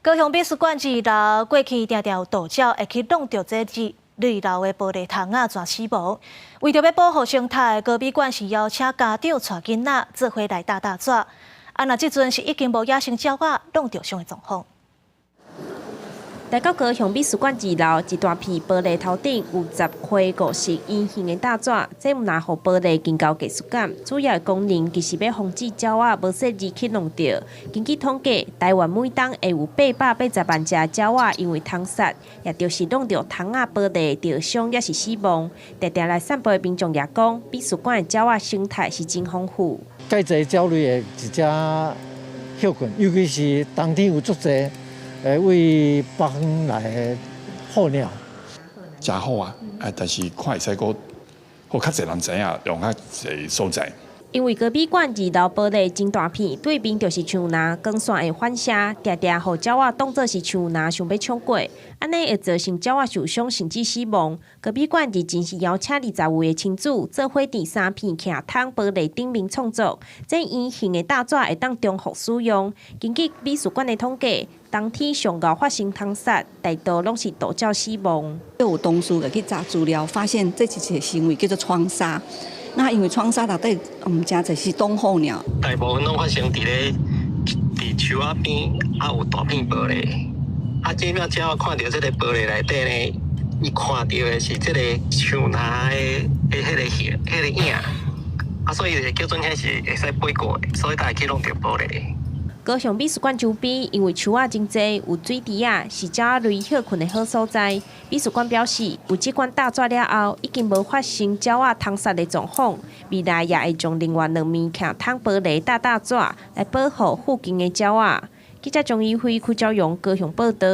高雄美术馆2楼过去常常有盗鸟会去弄到这2楼的玻璃窗仔全死亡。为着要保护生态，高美馆是邀请家长带囡仔做伙来打纸。若即阵是已经无野生鸟仔弄着伤的状况。来到高雄美术馆2楼，一大片玻璃头顶有10块5色圆形的大纸，这唔拿互玻璃经过技术感，主要的功能就是要防止鸟仔无适宜去弄到。根据统计，台湾每当会有880万只鸟仔因为通杀，也就是弄到窗仔玻璃着伤也是死亡。常常来散步的民众也讲，美术馆的鸟仔生态是真丰富。介济鸟类的一只休困，尤其是冬天有足济。为北方来的候鸟，真好啊！但是看会使个，好较侪人知影，用较侪所在。因为高美馆2楼玻璃真大片，对面就是树林，光线的反射，常常互鸟仔当作是树林想要冲过，安尼会造成鸟仔受伤甚至死亡。高美馆日前是邀请20位的亲子做伙伫3片徛窗玻璃顶面创作，这圆形的大纸会当重复使用。根据美术馆的统计，冬天上高发生通杀，大多拢是盗鸟死亡。有同事去查资料，发现这一个行为叫做窗杀。那因为窗杀内底真侪是挡候鸟，大部分拢发生伫树仔边，有大片玻璃。这秒只要看到这个玻璃内底呢，伊看到的是这个树林的迄个形、迄个影，所以就叫做遐是会使飞过的，所以大家去弄到玻璃。高雄美术馆周边因为树仔真济，有水池啊，是鸟仔类休困的好所在。美术馆表示，有这款大纸了后，已经无发生鸟仔通杀的状况。未来也会将另外2面徛窗玻璃大纸来保护附近的鸟仔。记者钟怡辉、邱昭勇高雄报道。